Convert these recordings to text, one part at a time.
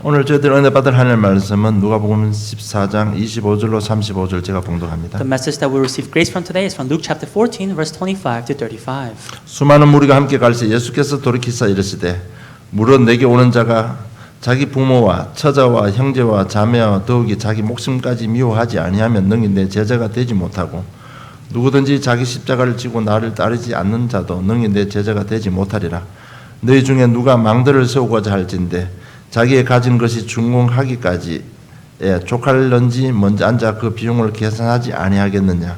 오늘 저희들 은혜 받을 하나님의 말씀은 누가복음 14장 25절로 35절 제가 봉독합니다. The message that we receive grace from today is from Luke chapter 14, verse 25 to 35. 수많은 무리가 함께 갈새 예수께서 돌이키사 이르시되 무릇 내게 오는 자가 자기 부모와 처자와 형제와 자매와 더욱이 자기 목숨까지 미워하지 아니하면 능히 내 제자가 되지 못하고 누구든지 자기 십자가를 지고 나를 따르지 않는 자도 능히 내 제자가 되지 못하리라. 너희 중에 누가 망대를 세우고자 할진대 자기의 가진 것이 중궁하기까지에 족할런지 먼저 앉아 그 비용을 계산하지 아니하겠느냐.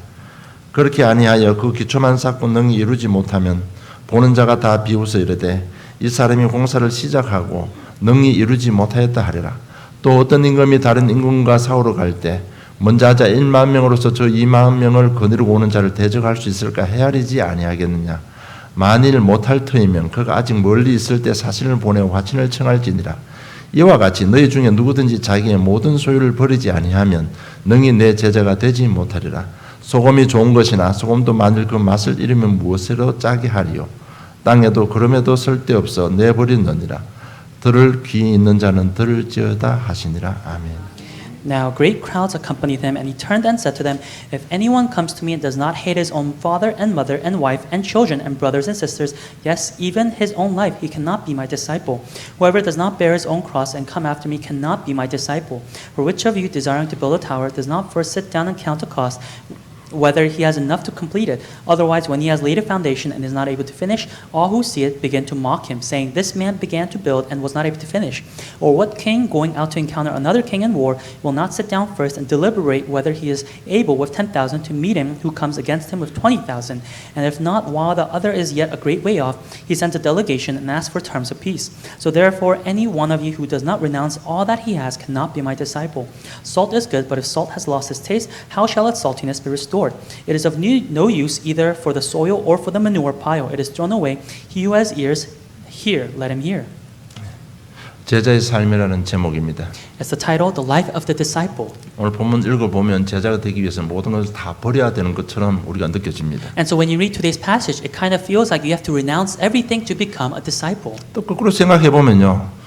그렇게 아니하여 그 기초만 쌓고 능히 이루지 못하면 보는 자가 다 비웃어 이르되 이 사람이 공사를 시작하고 능히 이루지 못하였다 하리라. 또 어떤 임금이 다른 임금과 싸우러 갈 때 먼저 하자 1만 명으로서 저 2만 명을 거느리고 오는 자를 대적할 수 있을까 헤아리지 아니하겠느냐. 만일 못할 터이면 그가 아직 멀리 있을 때 사신을 보내어 화친을 청할지니라. 이와 같이 너희 중에 누구든지 자기의 모든 소유를 버리지 아니하면 능히 내 제자가 되지 못하리라. 소금이 좋은 것이나 소금도 만일 그 맛을 잃으면 무엇으로 짜게 하리요. 땅에도 그럼에도 쓸데없어 내버리느니라. 들을 귀 있는 자는 들을지어다 하시니라. 아멘. Now great crowds accompanied him, and he turned and said to them, If anyone comes to me and does not hate his own father and mother and wife and children and brothers and sisters, yes, even his own life, he cannot be my disciple. Whoever does not bear his own cross and come after me cannot be my disciple. For which of you, desiring to build a tower, does not first sit down and count the cost, whether he has enough to complete it? Otherwise, when he has laid a foundation and is not able to finish, all who see it begin to mock him, saying, This man began to build and was not able to finish. Or what king, going out to encounter another king in war, will not sit down first and deliberate whether he is able with 10,000 to meet him who comes against him with 20,000? And if not, while the other is yet a great way off, he sends a delegation and asks for terms of peace. So therefore, any one of you who does not renounce all that he has cannot be my disciple. Salt is good, but if salt has lost its taste, how shall its saltiness be restored? It is of no use either for the soil or for the manure pile. It is thrown away. He who has ears, hear, let him hear. 제자의 삶이라는 제목입니다. It's the title, The Life of the Disciple. 오늘 본문 읽어보면 제자가 되기 위해서 모든 것을 다 버려야 되는 것처럼 우리가 느껴집니다. And so when you read today's passage, it kind of feels like you have to renounce everything to become a disciple. 또 거꾸로 생각해보면요.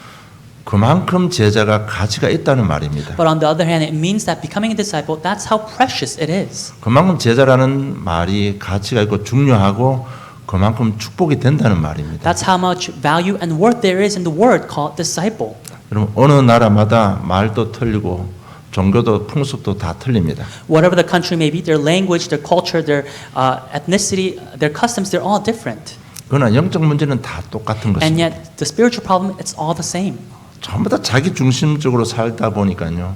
그만큼 제자가 가치가 있다는 말입니다. But on the other hand, it means that becoming a disciple, that's how precious it is. 그만큼 제자라는 말이 가치가 있고 중요하고 그만큼 축복이 된다는 말입니다. That's how much value and worth there is in the word called disciple. 여러분 어느 나라마다 말도 틀리고 종교도 풍습도 다 틀립니다. Whatever the country may be, their language, their culture, their ethnicity, their customs, they're all different. 그러나 영적 문제는 다 똑같은 And 것입니다. yet, the spiritual problem, it's all the same. 전부 다 자기 중심적으로 살다 보니까요.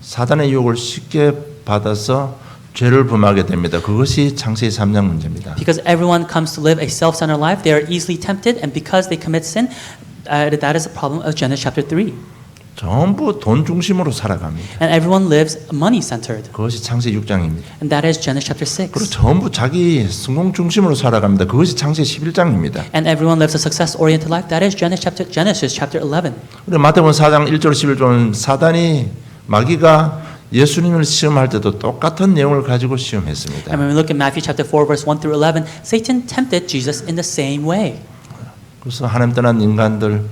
사단의 유혹을 쉽게 받아서 죄를 범하게 됩니다. 그것이 창세기 3장 문제입니다. Because everyone comes to live a self-centered life, they are easily tempted, and because they commit sin, that is a problem of Genesis chapter 3. 전부 돈 중심으로 살아갑니다. And everyone lives money-centered, 그것이 창세기 6장입니다. and that is Genesis chapter 6. 그리고 전부 자기 성공 중심으로 살아갑니다. 그것이 창세기 11장입니다. And everyone lives a success-oriented life, that is Genesis chapter 11. 그리고 마태복음 4장 1절 11절은 사단이 마귀가 예수님을 시험할 때도 똑같은 내용을 가지고 시험했습니다. And when we look at Matthew chapter 4, verse 1 through 11, Satan tempted Jesus in the same way. 그래서 하나님 떠난 인간들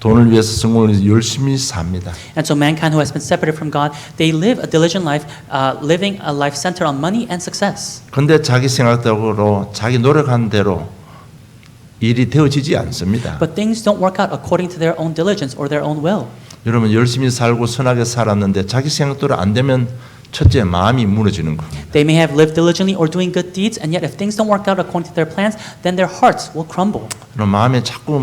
돈을 위해서 성공을 위해서 열심히 삽니다. And so mankind who has been separated from God, they live a diligent life, living a life centered on money and success. 근데 자기 생각대로 자기 노력한 대로 일이 되어지지 않습니다. But things don't work out according to their own diligence or their own will. 여러분 열심히 살고 선하게 살았는데 자기 생각대로 안 되면 첫째 마음이 무너지는 겁니다. They may have lived diligently or doing good deeds, and yet if things don't work out according to their plans, then their hearts will crumble. 그럼 마음에 자꾸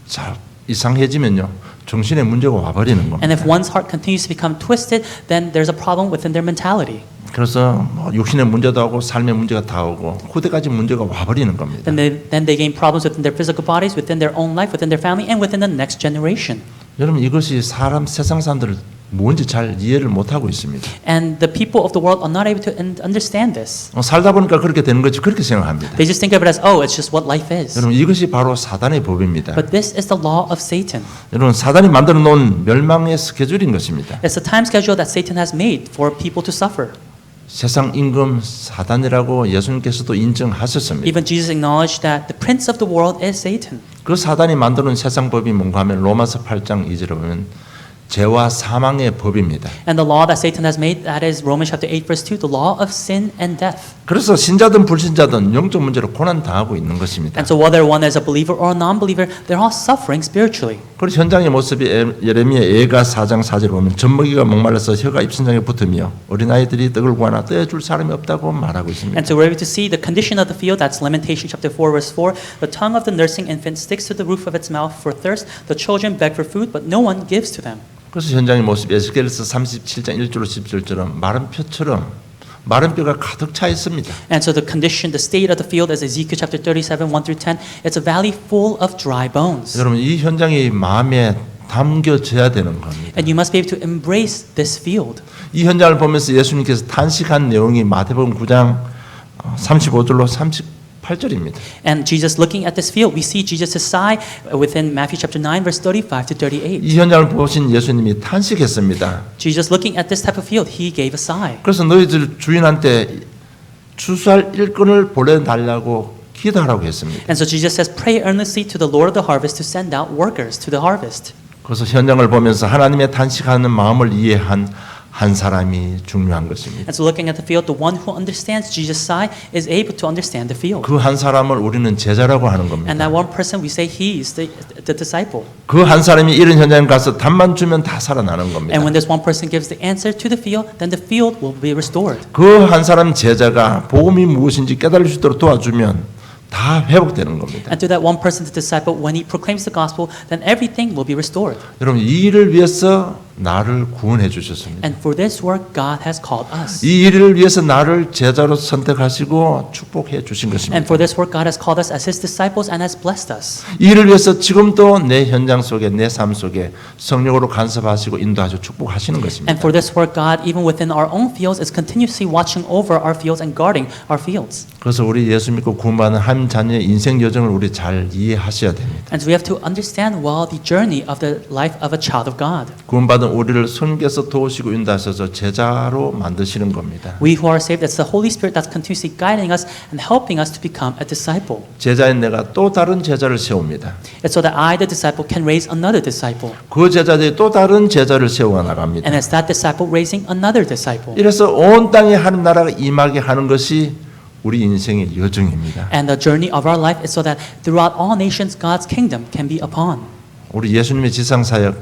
잘 이상해지면요 정신에 문제가 와버리는 겁니다. And if one's heart continues to become twisted, then there's a problem within their mentality. 그래서 육신의 문제도 하고 삶의 문제가 다 오고 후대까지 문제가 와버리는 겁니다. Then they gain problems within their physical bodies, within their own life, within their family, and within the next generation. 여러분 이것이 세상 사람들을 뭔지 잘 이해를 못하고 있습니다. And the people of the world are not able to understand this. 살다 보니까 그렇게 되는 거지 그렇게 생각합니다. They just think of it as, oh, it's just what life is. 여러분 이것이 바로 사단의 법입니다. But this is the law of Satan. 여러분 사단이 만들어 놓은 멸망의 스케줄인 것입니다. It's the time schedule that Satan has made for people to suffer. 세상 임금 사단이라고 예수님께서도 인정하셨습니다. Even Jesus acknowledged that the prince of the world is Satan. 그 사단이 만드는 세상 법이 뭔가 하면 로마서 8장 2절에 보면 죄와 사망의 법입니다. And the law that Satan has made, that is Romans chapter 8 verse 2, the law of sin and death. 그래서 신자든 불신자든 영적 문제로 고난 당하고 있는 것입니다. And so whether one is a believer or a non-believer, they're all suffering spiritually. 그리고 현장의 모습이 예레미야 예가 4장 4절에 보면 젖먹이가 목말라서 혀가 입천장에 붙으며 어린아이들이 떡을 구하나 떼어줄 사람이 없다고 말하고 있습니다. And so we're able to see the condition of the field, that's Lamentation chapter 4 verse 4, the tongue of the nursing infant sticks to the roof of its mouth for thirst, the children beg for food, but no one gives to them. 그래서 현장의 모습 에스겔서 37장 1절로 10절처럼 마른 뼈처럼 마른 뼈가 가득 차 있습니다. And so the condition, the state of the field as Ezekiel chapter 37, 1 through 10, it's a valley full of dry bones. 여러분 이 현장이 마음에 담겨져야 되는 겁니다. And you must be able to embrace this field. 이 현장을 보면서 예수님께서 탄식한 내용이 마태복음 9장 35절로 38절입니다. And Jesus looking at this field, we see Jesus' sigh within Matthew chapter 9 verse 35 to 38. 이 현장을 보신 예수님이 탄식했습니다. Jesus looking at this type of field, he gave a sigh. 그래서 너희들 주인한테 추수할 일꾼을 보내달라고 기도하라고 했습니다. And so Jesus says, pray earnestly to the Lord of the harvest to send out workers to the harvest. 그래서 현장을 보면서 하나님의 탄식하는 마음을 이해한 한 사람이 중요한 것입니다. And so looking at the field, the one who understands Jesus' sigh is able to understand the field. 그 한 사람을 우리는 제자라고 하는 겁니다. And that one person, we say he is the disciple. 그 한 사람이 이런 현장에 가서 답만 주면 다 살아나는 겁니다. And when this one person gives the answer to the field, then the field will be restored. 그 한 사람 제자가 복음이 무엇인지 깨달을 수 있도록 도와주면 다 회복되는 겁니다. And to that one person, the disciple, when he proclaims the gospel, then everything will be restored. 여러분 이 일을 위해서 나를 구원해 주셨습니다. And for this work, God has called us. 이 일을 위해서 나를 제자로 선택하시고 축복해 주신 것입니다. And for this work, God has called us as His disciples and has blessed us. 이 일을 위해서 지금도 내 현장 속에 내 삶 속에 성령으로 간섭하시고 인도하시고 축복하시는 것입니다. And for this work, God, even within our own fields, is continuously watching over our fields and guarding our fields. 그래서 우리 예수 믿고 구원받은 한 자녀의 인생 여정을 우리 잘 이해하셔야 됩니다. And so we have to understand well the journey of the life of a child of God. 구원받은 우리를 성령께서 도우시고 인도하셔서 제자로 만드시는 겁니다. We who are saved, it's the Holy Spirit that's continuously guiding us and helping us to become a disciple. 제자인 내가 또 다른 제자를 세웁니다. It's so that I, the disciple, can raise another disciple. 그 제자들이 또 다른 제자를 세워 나갑니다. And it's that disciple raising another disciple. 이래서 온 땅에 하나님 나라가 임하게 하는 것이 우리 인생의 여정입니다. And the journey of our life is so that throughout all nations, God's kingdom can be upon. 우리 예수님의 지상 사역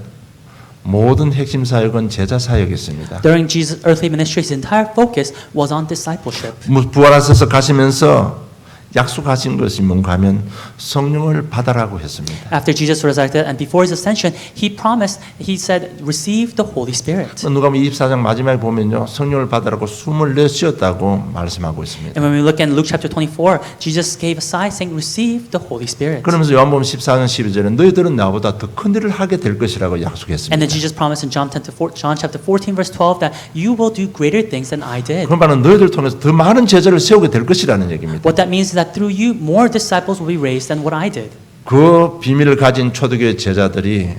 모든 핵심 사역은 제자 사역이었습니다. During Jesus' earthly ministry, his entire focus was on discipleship. 부활하셔서 가시면서 약속하신 것이 뭔가 하면 성령을 받아라고 했습니다. After Jesus resurrected and before his ascension, he promised, he said, receive the Holy Spirit. 누가복음 24장 마지막에 보면요. 성령을 받아라고 숨을 내쉬었다고 말씀하고 있습니다. And when we look in Luke chapter 24, Jesus gave a sigh saying, receive the Holy Spirit. 그러면서 요한복음 14장 12절에 너희들은 나보다 더 큰 일을 하게 될 것이라고 약속했습니다. And then Jesus promised in John chapter 14 verse 12 that you will do greater things than I did. 그런 말은 너희들 통해서 더 많은 제자를 세우게 될 것이라는 얘기입니다. What that means is that through you, more disciples will be raised than what I did. 그 비밀을 가진 초대교회 제자들이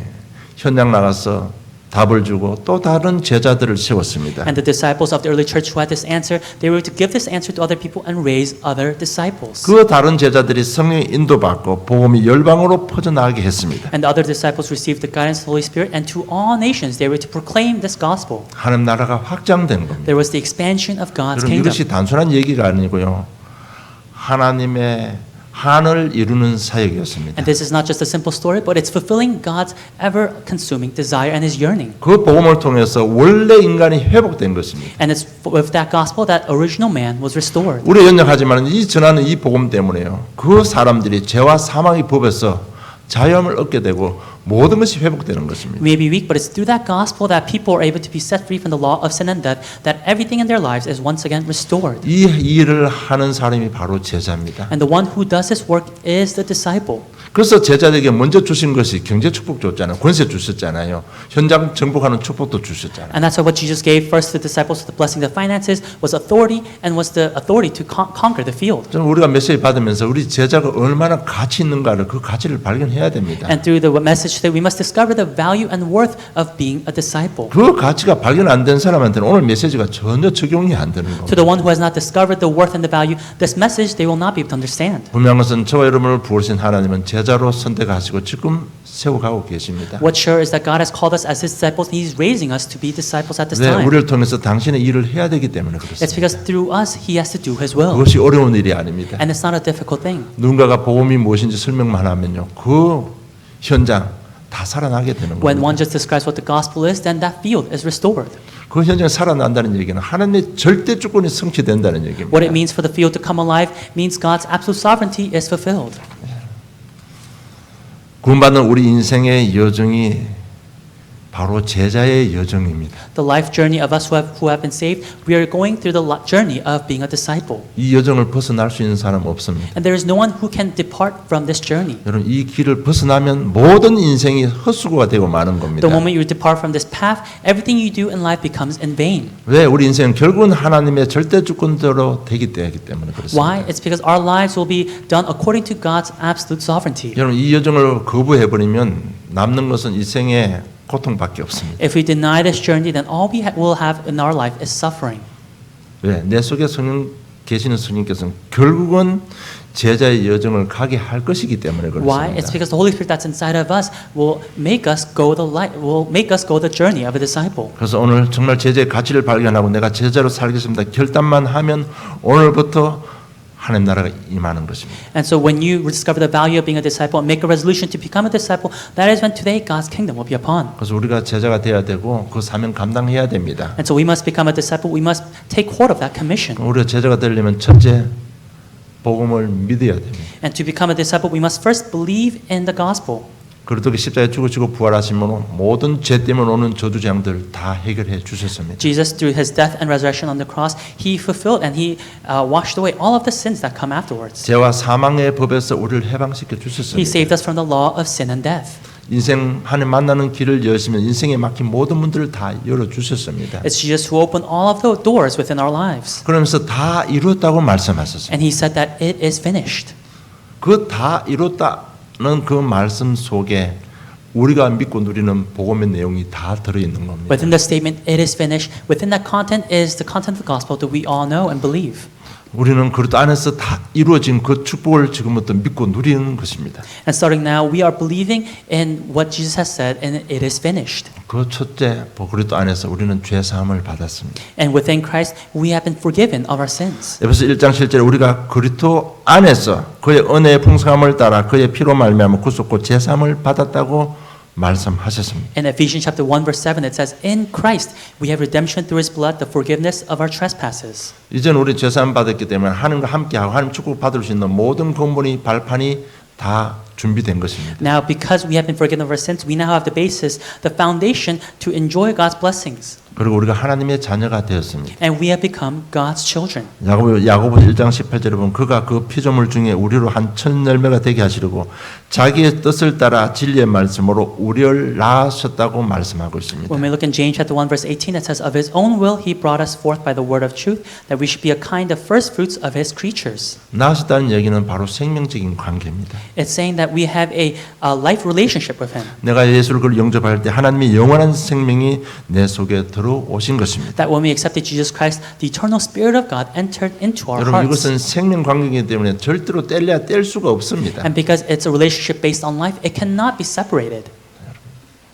현장 나가서 답을 주고 또 다른 제자들을 세웠습니다. And the disciples of the early church who had this answer, they were to give this answer to other people and raise other disciples. 그 다른 제자들이 성령의 인도받고 복음이 열방으로 퍼져나가게 했습니다. And the other disciples received the guidance of the Holy Spirit, and to all nations they were to proclaim this gospel. 하나님 나라가 확장된 겁니다. There was the expansion of God's 여러분 kingdom. 이것이 단순한 얘기가 아니고요. 하나님의 한을 이루는 사역이었습니다. And this is not just a simple story, but it's fulfilling God's ever-consuming desire and His yearning. 그 복음을 통해서 원래 인간이 회복된 것입니다. And it's with that gospel that original man was restored. 우리 연약하지만 이 전하는 이 복음 때문에요. 그 사람들이 죄와 사망의 법에서 자유함을 얻게 되고 모든 것이 회복되는 것입니다. We may be weak, but it's through that gospel that people are able to be set free from the law of sin and death, that everything in their lives is once again restored. 이 일을 하는 사람이 바로 제자입니다. And the one who does this work is the disciple. 그래서 제자들에게 먼저 주신 것이 경제 축복 줬잖아요. 권세 주셨잖아요. 현장 정복하는 축복도 주셨잖아요. And that's why what Jesus gave first to the disciples, the blessing of the finances, was authority and was the authority to conquer the field. 좀 우리가 메시지 받으면서 우리 제자가 얼마나 가치 있는가를 그 가치를 발견해야 됩니다. And through the message message today, we must discover the value and worth of being a disciple. 그 가치가 발견 안 된 사람한테는 오늘 메시지가 전혀 적용이 안 되는 To 겁니다. the one who has not discovered the worth and the value, this message they will not be able to understand. 분명한 것은 저와 여러분을 부르신 하나님은 제자로 선택하시고 지금 세워가고 계십니다. What's sure is that God has called us as His disciples, and He's raising us to be disciples at this 네, time. 우리를 통해서 당신의 일을 해야 되기 때문에 It's 그렇습니다. because through us He has to do His will, 그것이 어려운 일이 아닙니다. and it's not a difficult thing. 누군가가 복음이 무엇인지 설명만 하면요, 그 현장 다 살아나게 되는 When 겁니다. one just describes what the gospel is, then that field is restored. 그 현장이 살아난다는 얘기는 하나님의 절대 주권이 성취된다는 얘기입니다. What it means for the field to come alive means God's absolute sovereignty is fulfilled. 구원받는 우리 인생의 여정이 바로 제자의 여정입니다. The life journey of us who have been saved, we are going through the journey of being a disciple. 이 여정을 벗어날 수 있는 사람 없습니다. And there is no one who can depart from this journey. 여러분 이 길을 벗어나면 모든 인생이 헛수고가 되고 마는 겁니다. The moment you depart from this path, everything you do in life becomes in vain. 왜 우리 인생은 결국은 하나님의 절대 주권대로 되기 때문에 그렇습니다. Why? It's because our lives will be done according to God's absolute sovereignty. 여러분 이 여정을 거부해버리면 남는 것은 인생의 고통밖에 없습니다. If we deny this journey, then all we will have in our life is suffering. 왜? 내 속에 성령 계시는 성령께서는 결국은 제자의 여정을 가게 할 것이기 때문에 Why? 그렇습니다. It's because the Holy Spirit that's inside of us will make us go the journey of a disciple. 그래서 오늘 정말 제자의 가치를 발견하고 내가 제자로 살겠습니다. 결단만 하면 오늘부터 하나님 나라가 임하는 것입니다. And so when you discover the value of being a disciple and make a resolution to become a disciple, that is when today God's kingdom will be upon. 그래서 우리가 제자가 돼야 되고 그 사명 감당해야 됩니다. And so we must become a disciple. We must take hold of that commission. 우리가 제자가 되려면 첫째 복음을 믿어야 됩니다. And to become a disciple, we must first believe in the gospel. 그렇게 십자가에 죽으시고 부활하심으로 모든 죄 때문에 오는 저주장들 다 해결해 주셨습니다. Jesus, through His death and resurrection on the cross, He fulfilled and He washed away all of the sins that come afterwards. 죄와 사망의 법에서 우리를 해방시켜 He 주셨습니다. saved us from the law of sin and death. 인생 하나님 만나는 길을 여시면 인생에 막힌 모든 문들을 다 열어 주셨습니다. It's Jesus who opened all of the doors within our lives. 그러면서 다 이루었다고 말씀하셨습니다. And He said that it is finished. 그 다 이뤘다는 그 말씀 속에 우리가 믿고 누리는 복음의 내용이 다 들어 있는 겁니다. Within the statement, it is finished, within that content is the content of the gospel that we all know and believe. 우리는 그릇 안에서 다 이루어진 그 축복을 지금부터 믿고 누리는 것입니다. And starting now, we are believing in what Jesus has said, and it is finished. 그 첫째 그릇 안에서 우리는 죄 사함을 받았습니다. And within Christ, we have been forgiven of our sins. 에베소 1장 7절에 우리가 그리스도 안에서 그의 은혜의 풍성함을 따라 그의 피로 말미암아 구속고 죄 사함을 받았다고 말씀하셨습니다. In Ephesians chapter 1 verse 7 it says, "In Christ we have redemption through His blood, the forgiveness of our trespasses." 이제는 우리 죄 사함 받았기 때문에 하나님과 함께하고 하나님 축복 받을 수 있는 모든 근본이 발판이 다 준비된 것입니다. Now because we have been forgiven of our sins, we now have the basis, the foundation to enjoy God's blessings. 그리고 우리가 하나님의 자녀가 되었습니다. And we have become God's children. 야고보서 1장 18절에 보면 그가 그 피조물 중에 우리로 한 천 열매가 되게 하시려고 자기의 뜻을 따라 진리의 말씀으로 우리를 낳으셨다고 말씀하고 있습니다. When we look in James chapter 1 verse 18 it says, "Of His own will He brought us forth by the word of truth, that we should be a kind of first fruits of His creatures." 낳으셨다는 얘기는 바로 생명적인 관계입니다. It's saying that we have a life relationship with Him. 내가 예수를 영접할 때 하나님의 영원한 생명이 내 속에 들어오신 것입니다. That when we accepted Jesus Christ, the eternal Spirit of God entered into our 여러분 hearts. 이것은 생명 관계이기 때문에 절대로 뗄래야 뗄 수가 없습니다. And because it's a relationship based on life, it cannot be separated.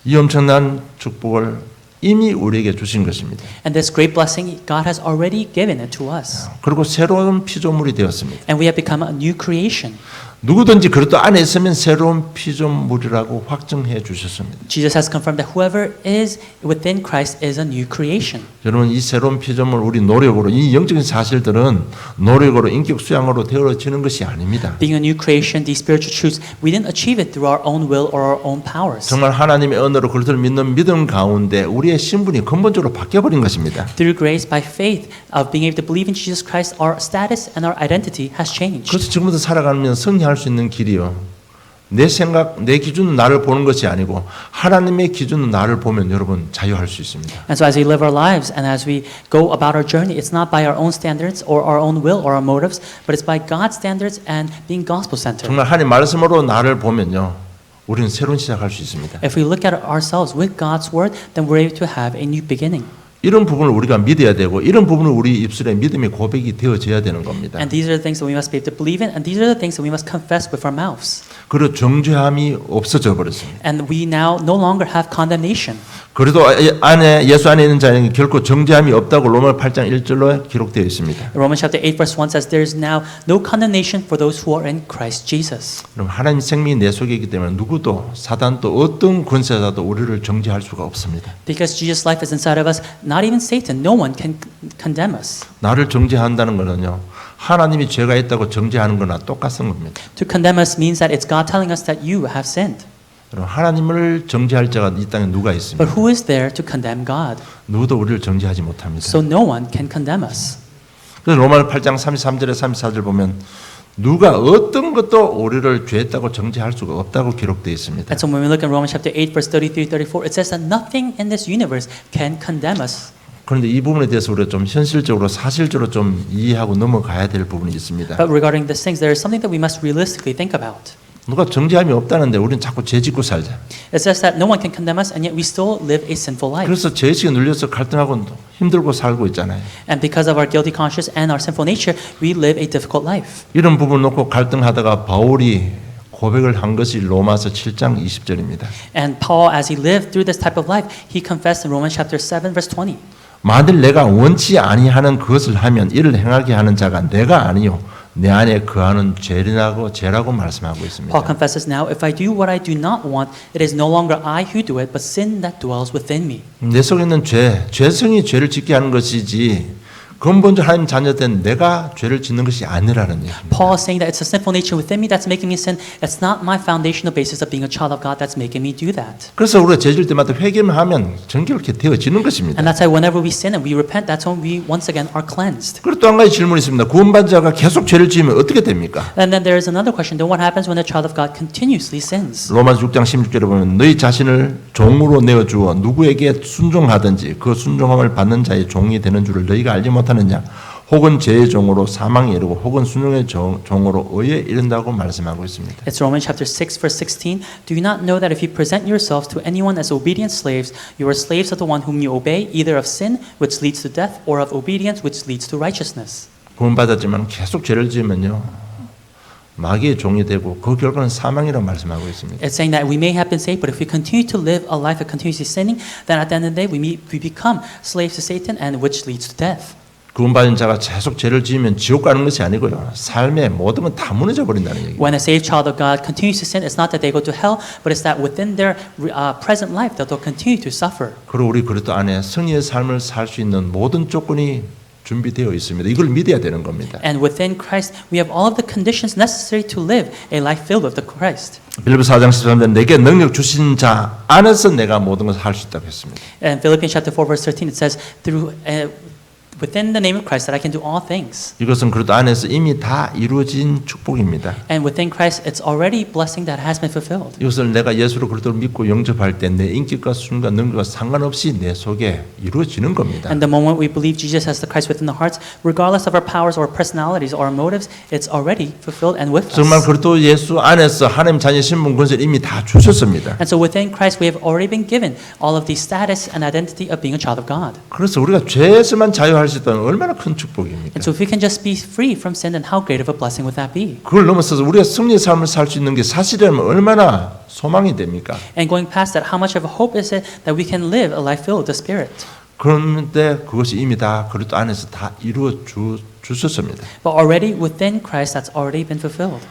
이 엄청난 축복을 이미 우리에게 주신 것입니다. And this great blessing, God has already given it to us. 그리고 새로운 피조물이 되었습니다. And we have become a new creation. 누구든지 그리스도 안에 있으면 새로운 피조물이라고 확정해 주셨습니다. Jesus has confirmed that whoever is within Christ is a new creation. 여러분 이 새로운 피조물 우리 노력으로 이 영적인 사실들은 노력으로 인격 수양으로 되어지는 것이 아닙니다. Being a new creation, these spiritual truths, we didn't achieve it through our own will or our own powers. 정말 하나님의 은혜로 그리스도를 믿는 믿음 가운데 우리의 신분이 근본적으로 바뀌어 버린 것입니다. Through grace, by faith of being able to believe in Jesus Christ, our status and our identity has changed. 그래서 지금부터 살아가면 승리할 수 있는 길이요. 내 생각, 내 기준은 나를 보는 것이 아니고 하나님의 기준은 나를 보면 여러분 자유할 수 있습니다. And so as we live our lives and as we go about our journey, it's not by our own standards or our own will or our motives, but it's by God's standards and being gospel-centered. 정말 하나님 말씀으로 나를 보면요. 우리는 새로운 시작할 수 있습니다. If we look at ourselves with God's word, then we're able to have a new beginning. 이런 부분을 우리가 믿어야 되고 이런 부분을 우리 입술에 믿음의 고백이 되어져야 되는 겁니다. And these are the things that we must be able to believe in, and these are the things that we must confess with our mouths. 그리고 정죄함이 없어져 버렸습니다. And we now no longer have condemnation. 그래도 예수 안에 있는 자에게 결코 정죄함이 없다고 로마 8장 1절로 기록되어 있습니다. Romans chapter 8 verse 1 says there is now no condemnation for those who are in Christ Jesus. 그럼 하나님 생명이 내 속에 있기 때문에 누구도 사단도 어떤 권세자도 우리를 정죄할 수가 없습니다. Because Jesus' life is inside of us, not even Satan, no one can condemn us. 나를 정죄한다는 것은요. 하나님이 죄가 있다고 정죄하는 거나 똑같은 겁니다. To condemn us means that it's God telling us that you have sinned. 그럼 하나님을 정죄할 자가 이 땅에 누가 있습니까? But who is there to condemn God? 누구도 우리를 정죄하지 못합니다. So no one can condemn us. 그래서 로마 8장 33절에 34절 보면 누가 어떤 것도 우리를 죄했다고 정죄할 수가 없다고 기록되어 있습니다. And so when we look in Romans chapter 8 verse 33, 34, it says that nothing in this universe can condemn us. 그런데 이 부분에 대해서 우리가 좀 현실적으로 사실적으로 좀 이해하고 넘어가야 될 부분이 있습니다. But regarding these things, there is something that we must realistically think about. 누가 정죄함이 없다는데 우리는 자꾸 죄 짓고 살자. It says that no one can condemn us, and yet we still live a sinful life. 그래서 죄의식에 눌려서 갈등하고 힘들고 살고 있잖아요. And because of our guilty conscience and our sinful nature, we live a difficult life. 이런 부분을 놓고 갈등하다가 바울이 고백을 한 것이 로마서 7장 20절입니다. And Paul, as he lived through this type of life, he confessed in Romans chapter 7 verse 20. 만일 내가 원치 아니하는 그것을 하면 이를 행하게 하는 자가 내가 아니요 내 안에 거하는 죄라고 말씀하고 있습니다. Paul confesses now, if I do what I do not want, it is no longer I who do it, but sin that dwells within me. 내 속에 있는 죄성이 죄를 짓게 하는 것이지 근본적으로 하나님 자녀된 내가 죄를 짓는 것이 아니라는 얘기입니다. Paul is saying that it's the sinful nature within me that's making me sin. It's not my foundational basis of being a child of God that's making me do that. 그래서 우리가 죄 질 때마다 회개만 하면 정결케 되어지는 것입니다. And that's why whenever we sin and we repent, that's when we once again are cleansed. 그리고 또 한 가지 질문이 있습니다. 구원받은 자가 계속 죄를 지으면 어떻게 됩니까? And then there is another question. Then what happens when a child of God continuously sins? 로마서 6장 16절에 보면 너희 자신을 종으로 내어주어 누구에게 순종하든지 그 순종함을 받는 자의 종이 되는 줄을 너희가 알지 못하느냐? 혹은 죄의 종으로 사망에 이르고 혹은 순종의 종으로 의에 이른다고 말씀하고 있습니다. It's Romans chapter 6 verse 16. Do you not know that if you present yourselves to anyone as obedient slaves, you are slaves of the one whom you obey, either of sin, which leads to death, or of obedience, which leads to righteousness? 구원받았지만 계속 죄를 지으면요. 마귀의 종이 되고 그 결과는 사망이라고 말씀하고 있습니다. It's saying that we may have been saved, but if we continue to live a life of continuously sinning, then at the end of the day we become slaves to Satan, and which leads to death. 구원받은 자가 계속 죄를 지으면 지옥 가는 것이 아니고요. 삶의 모든 건 다 무너져 버린다는 얘기예요. When a saved child of God continues to sin, it's not that they go to hell, but it's that within their present life that they'll continue to suffer. 그리고 우리 그리스도 안에 승리의 삶을 살 수 있는 모든 조건이 준비되어 있습니다. 이걸 믿어야 되는 겁니다. And within Christ, we have all of the conditions necessary to live a life filled with the Christ. 빌립보 4장 13절 내게 능력 주신 자 안에서 내가 모든 것을 할 수 있다고 했습니다. And Philippians chapter 4 verse 13 it says within the name of Christ that I can do all things. 이것은 그리스도 안에서 이미 다 이루어진 축복입니다. And within Christ it's already blessing that has been fulfilled. 이것을 내가 예수로 그리스도를 믿고 영접할 때 내 인격과 수준과 능력과 상관없이 내 속에 이루어지는 겁니다. And the moment we believe Jesus as the Christ within the hearts, regardless of our powers or personalities or our motives, it's already fulfilled and with us. 정말 그리스도 예수 안에서 하나님 자녀 신분 권세를 이미 다 주셨습니다. And so within Christ we have already been given all of the status and identity of being a child of God. 그래서 우리가 죄에서만 자유할 수 있다는 얼마나 큰 축복입니까? And so if we can just be free from sin, then how great of a blessing would that be? 그걸 넘어서서 우리가 승리의 삶을 살 수 있는 게 사실이라면 얼마나 소망이 됩니까? And going past that, how much of a hope is it that we can live a life filled with the Spirit? 그런데 그것이 이미 다 그리스도 안에서 다 이루어 주셨습니다. But already within Christ, that's already been fulfilled.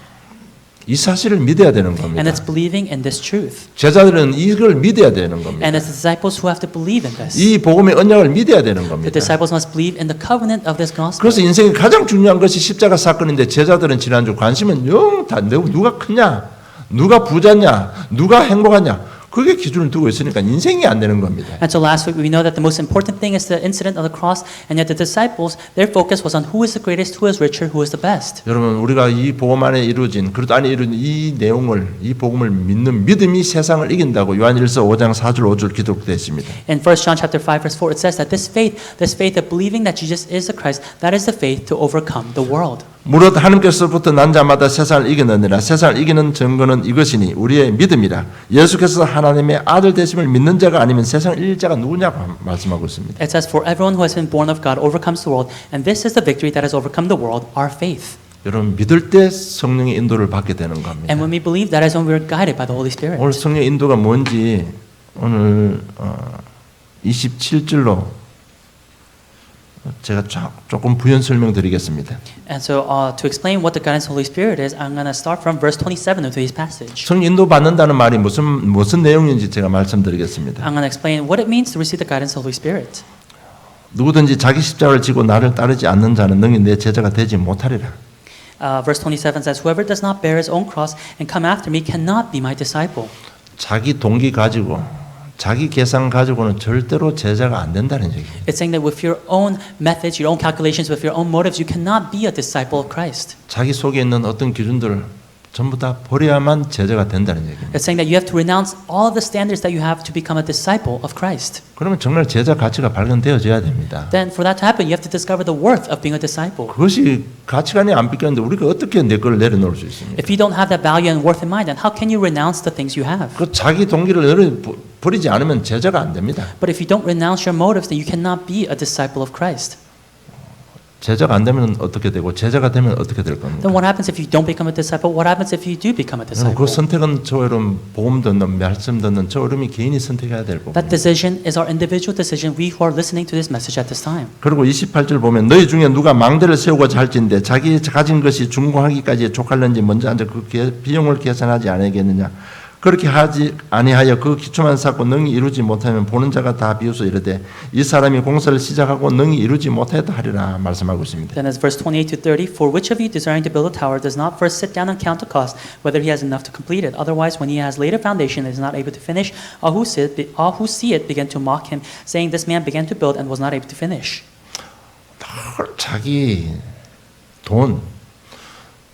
이 사실을 믿어야 되는 And 겁니다. it's believing in this truth. 제자들은 이걸 믿어야 되는 겁니다. And it's the disciples who have to believe in this. 이 복음의 언약을 믿어야 되는 The 겁니다. disciples must believe in the covenant of this gospel. 그래서 인생에 가장 중요한 것이 십자가 사건인데 제자들은 지난주 관심은 영 다 누가 크냐, 누가 부자냐, 누가 행복하냐 그게 기준을 두고 있으니까 인생이 안 되는 겁니다. And so last week we know that the most important thing is the incident of the cross, and yet the disciples, their focus was on who is the greatest, who is richer, who is the best. 여러분 우리가 이 복음 안에 이루어진 그리스도 안에 이루어진 이 내용을 이 복음을 믿는 믿음이 세상을 이긴다고 요한일서 5장 4절 5절 기록되어 있습니다. In 1 John chapter 5 verse 4 it says that this faith of believing that Jesus is the Christ, that is the faith to overcome the world. 무릇 하나님께서부터 난 자마다 세상을 이겨느니라. 세상을 이기는 증거는 이것이니 우리의 믿음이라. 예수께서 하나님의 아들 되심을 믿는 자가 아니면 세상을 이길 자가 누구냐고 말씀하고 있습니다. It says, "For everyone who has been born of God overcomes the world, and this is the victory that has overcome the world, our faith." 여러분 믿을 때 성령의 인도를 받게 되는 겁니다. And when we believe, that is when we are guided by the Holy Spirit. 오늘 성령의 인도가 뭔지 오늘 27절로 제가 조금 부연 설명드리겠습니다. And so, to explain what the guidance of the Holy Spirit is, I'm going to start from verse 27 of today's passage. 성령 인도 받는다는 말이 무슨 내용인지 제가 말씀드리겠습니다. I'm going to explain what it means to receive the guidance of the Holy Spirit. 누구든지 자기 십자가를 지고 나를 따르지 않는 자는 능히 내 제자가 되지 못하리라. Verse 27 says, "Whoever does not bear his own cross and come after me cannot be my disciple." 자기 동기 가지고 자기 계산 가지고는 절대로 제자가 안 된다는 얘기예요. It's saying that with your own methods, your own calculations, with your own motives, you cannot be a disciple of Christ. 자기 속에 있는 어떤 기준들을 전부 다 버려야만 제자가 된다는 얘기입니다. It's saying that you have to renounce all of the standards that you have to become a disciple of Christ. 그러면 정말 제자 가치가 발견되어져야 됩니다. Then for that to happen, you have to discover the worth of being a disciple. 그것이 가치관이 안 비켰는데 우리가 어떻게 내 걸 내려놓을 수 있습니까? If you don't have that value and worth in mind, then how can you renounce the things you have? 그 자기 동기를 버리지 않으면 제자가 안 됩니다. But if you don't renounce your motives, then you cannot be a disciple of Christ. 제자가 안 되면 어떻게 되고 제자가 되면 어떻게 될 겁니까? Then what happens if you don't become a disciple? What happens if you do become a 그 disciple? 선택은 저 여러분 복음 듣는 말씀 듣는 저 여러분이 개인이 선택해야 될 That 부분입니다. decision is our individual decision. We who are listening to this message at this time. 그리고 28절 보면 너희 중에 누가 망대를 세우고자 할진대 자기 가진 것이 중고하기까지 족할는지 먼저 앉아 그 비용을 계산하지 않겠느냐. 그렇게 하지 아니하여 그 기초만 쌓고 능히 이루지 못하면 보는 자가 다 비웃어 이르되 이 사람이 공사를 시작하고 능히 이루지 못하였다 하리라 말씀하고 있습니다. Then as verse 28 to 30, "For which of you desiring to build a tower does not first sit down and count the cost, whether he has enough to complete it? Otherwise, when he has laid a foundation and is not able to finish, all who see it begin to mock him, saying, 'This man began to build and was not able to finish.'" 자기 돈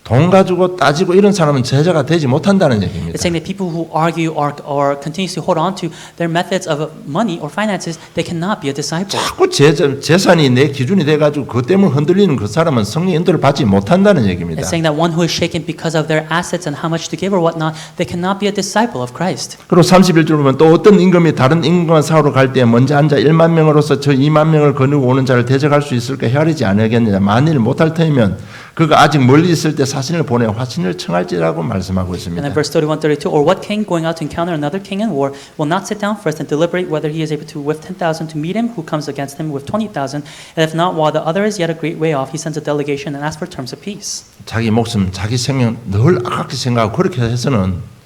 가지고 따지고 이런 사람은 제자가 되지 못한다는 얘기입니다. It's saying that people who argue or continuously hold on to their methods of money or finances, they cannot be a disciple. 자꾸 재산이 내 기준이 돼가지고 그것 때문에 흔들리는 그 사람은 성령 인도를 받지 못한다는 얘기입니다. It's saying that one who is shaken because of their assets and how much to give or whatnot, they cannot be a disciple of Christ. 그리고 31절 보면 또 어떤 임금이 다른 임금과 싸우러 갈 때 먼저 앉아 1만 명으로서 저 2만 명을 거느고 오는 자를 대적할 수 있을까 헤아리지 않으겠느냐. 만일 못할 터이면 그가 아직 멀리 있을 때 사신을 보내 화신을 청할지라고 말씀하고 있습니다. And then verse 31, 32, "Or what king going out to encounter another king in war will not sit down first and deliberate whether he is able to with 10,000 to meet him who comes against him with 20,000, and if not, while the other is yet a great way off, he sends a delegation and asks for terms of peace." 자기 목숨, 자기 생명 늘 아깝게 생각하고 그렇게 해서는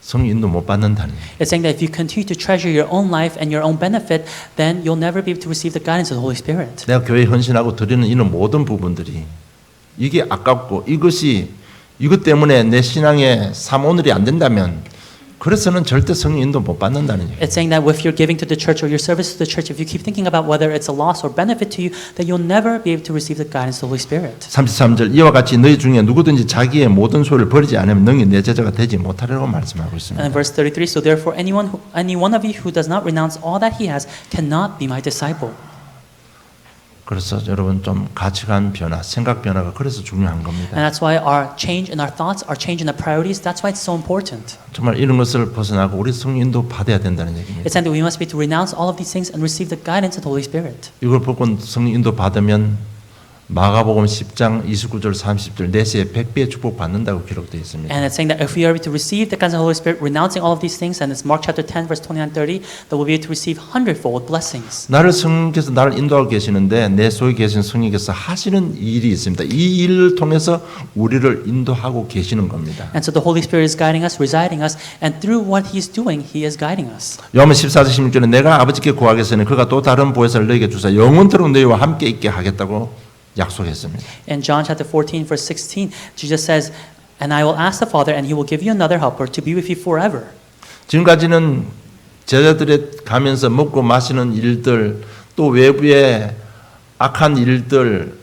성령 인도 못 받는다는 얘기예요. It's saying that if you continue to treasure your own life and your own benefit, then you'll never be able to receive the guidance of the Holy Spirit. 내가 교회 헌신하고 드리는 이런 모든 부분들이 이게 아깝고 이것 때문에 내 신앙의 삶오늘이 안 된다면 그래서는 절대 성령 인도 못 받는다는 얘기예요. It's saying that if you're giving to the church or your service to the church, if you keep thinking about whether it's a loss or benefit to you, then you'll never be able to receive the guidance of the Holy Spirit. 33절 이와 같이 너희 중에 누구든지 자기의 모든 소유를 버리지 않으면 능히 내 제자가 되지 못하리라고 말씀하고 있습니다. And in verse 33, "So therefore any one of you who does not renounce all that he has cannot be my disciple." 그래서 여러분 좀 가치관 변화, 생각 변화가 그래서 중요한 And 겁니다. that's why our change in our thoughts, our change in our priorities, that's why it's so important. 정말 이런 것을 벗어나고 우리 성령 인도 받아야 된다는 얘기입니다. It's saying that we must be to renounce all of these things and receive the guidance of the Holy Spirit. 이걸 보고 성령 인도 받으면 마가복음 10장 29절 30절 내세에 100배의 축복 받는다고 기록되어 있습니다. And it's saying that if we are able to receive the guidance of the Holy Spirit, renouncing all of these things, and it's Mark chapter 10, verse 29, 30, that we'll be able to receive hundredfold blessings. 나를 성령께서 나를 인도하고 계시는데 내 속에 계신 성령께서 하시는 일이 있습니다. 이 일을 통해서 우리를 인도하고 계시는 겁니다. And so the Holy Spirit is guiding us, residing us, and through what He is doing, He is guiding us. 요한복음 14장 16절에 내가 아버지께 구하겠으니 그가 또 다른 보혜사를 너희에게 주사 영원토록 너희와 함께 있게 하겠다고 약속했습니다. In John chapter 14, verse 16, Jesus says, "And I will ask the Father, and He will give you another helper to be with you forever." 지금까지는 제자들이 가면서 먹고 마시는 일들 또 외부의 악한 일들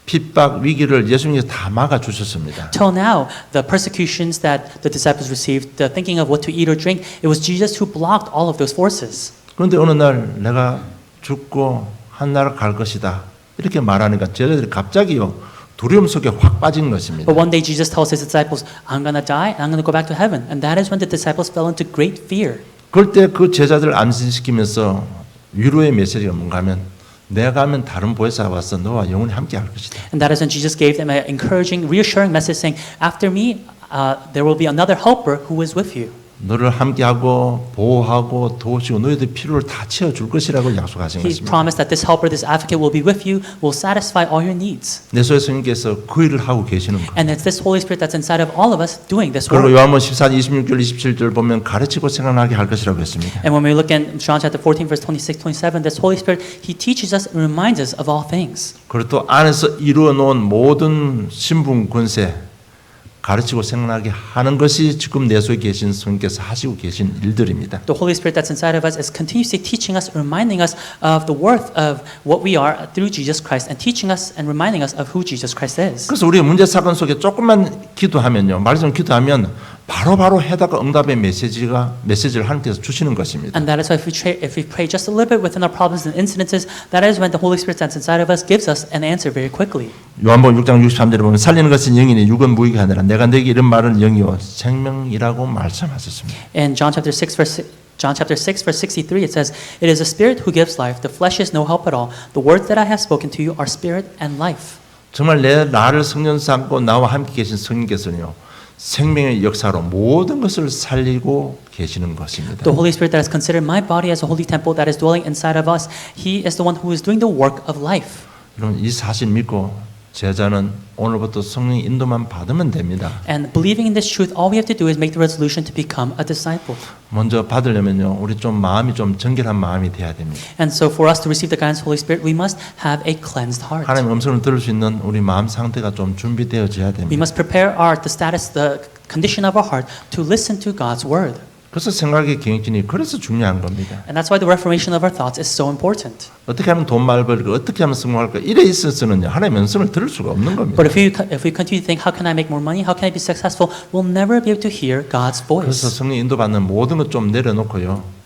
핍박 위기를 예수님께서 다 막아 주셨습니다. Till now, the persecutions that the disciples received, the thinking of what to eat or drink, it was Jesus who blocked all of those forces. 그런데 어느 날 내가 죽고 한 나라 갈 것이다 이렇게 말하니까 제자들이 갑자기요 두려움 속에 확 빠진 것입니다. But one day Jesus tells his disciples, I'm going to die and I'm going to go back to heaven. And that is when the disciples fell into great fear. 그럴 때 그 제자들 안심시키면서 위로의 메시지가 뭔가 하면 내가 가면 다른 보혜사가 와서 너와 영원히 함께 할 것이다. And that is when Jesus gave them an encouraging, reassuring message saying, after me, there will be another helper who is with you. 너를 함께하고 보호하고 도우시고 너희들 필요를 다 채워줄 것이라고 약속하신 He 것입니다. promised that this helper, this advocate will be with you, will satisfy all your needs. 내 속에 성령께서 그 일을 하고 계시는 거예요. And it's this Holy Spirit that's inside of all of us doing this 그리고 work. 요한복음 14, 26절, 27절 보면 가르치고 생각나게 할 것이라고 했습니다. And when we look at John chapter 14, verse 26, 27, this Holy Spirit, He teaches us and reminds us of all things. 그리고 또 안에서 이루어 놓은 모든 신분 권세 가르치고 생각나게 하는 것이 지금 내 속에 계신 성령께서 하시고 계신 일들입니다. The Holy Spirit that's inside of us is continuously teaching us, reminding us of the worth of what we are through Jesus Christ, and teaching us and reminding us of who Jesus Christ is. 그래서 우리 문제 사건 속에 조금만 기도하면요, 말씀 기도하면 바로바로 해답과 응답의 메시지를 하나님께서 주시는 것입니다. And that is why if we pray just a little bit within our problems and incidences, that is when the Holy Spirit that's inside of us gives us an answer very quickly. 요한복음 6장 63절에 보면 살리는 것은 영이니 육은 무익이 아니라 내가 너에게 이런 말은 영이요 생명이라고 말씀하셨습니다. In John chapter 6, verse 63, it says, It is the Spirit who gives life. The flesh is no help at all. The words that I have spoken to you are spirit and life. 정말 나를 성령 삼고 나와 함께 계신 성령께서는요, 생명의 역사로 모든 것을 살리고 계시는 것입니다. The Holy Spirit that has considered my body as a holy temple that is dwelling inside of us, He is the one who is doing the work of life. 여러분 이 사실 믿고 제자는 오늘부터 성령의 인도만 받으면 됩니다. And believing in this truth, all we have to do is make the resolution to become a disciple. 먼저 받으려면요, 우리 좀 마음이 좀 정결한 마음이 돼야 됩니다. And so for us to receive the guidance of the Holy Spirit, we must have a cleansed heart. 하나님의 음성을 들을 수 있는 우리 마음 상태가 좀 준비되어져야 We 됩니다. must prepare the status, the condition of our heart to listen to God's word. 그래서 생각의 경진이 그래서 중요한 겁니다. And that's why the reformation of our thoughts is so important. 어떻게 하면 돈 많이 벌까, 어떻게 하면 성공할까, 이래 있어서는요, 하나님의 음성을 들을 수가 없는 겁니다. But if we continue to think, how can I make more money? How can I be successful? We'll never be able to hear God's 그래서 voice. 성령 인도받는 모든 것 좀 내려놓고요,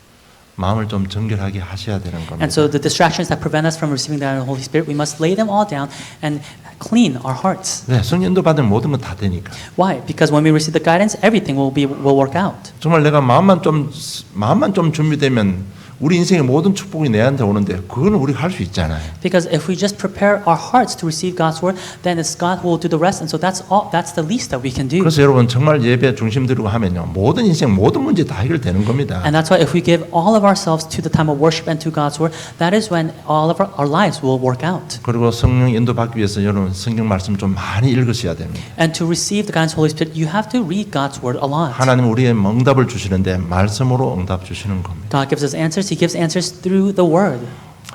마음을 좀 정결하게 하셔야 되는 겁니다. And so the distractions that prevent us from receiving the Holy Spirit, we must lay them all down and clean our hearts. 네, 성령 인도받는 모든 건 다 되니까. Why? Because when we receive the guidance, everything will work out. 정말 내가 마음만 좀 준비되면 우리 인생의 모든 축복이 내한테 오는데 그거는 우리가 할 수 있잖아요. Because if we just prepare our hearts to receive God's word, then it's God who will do the rest. And so that's the least that we can do. 그래서 여러분 정말 예배 중심 들고 하면요, 모든 인생 모든 문제 다 해결되는 겁니다. And that's why if we give all of ourselves to the time of worship and to God's word, that is when all of our lives will work out. 그리고 성령 인도받기 위해서 여러분 성경 말씀 좀 많이 읽으셔야 됩니다. And to receive the guidance of the Holy Spirit, you have to read God's word a lot. 하나님 우리의 응답을 주시는데 말씀으로 응답 주시는 겁니다. God gives us answers. He gives answers through the word.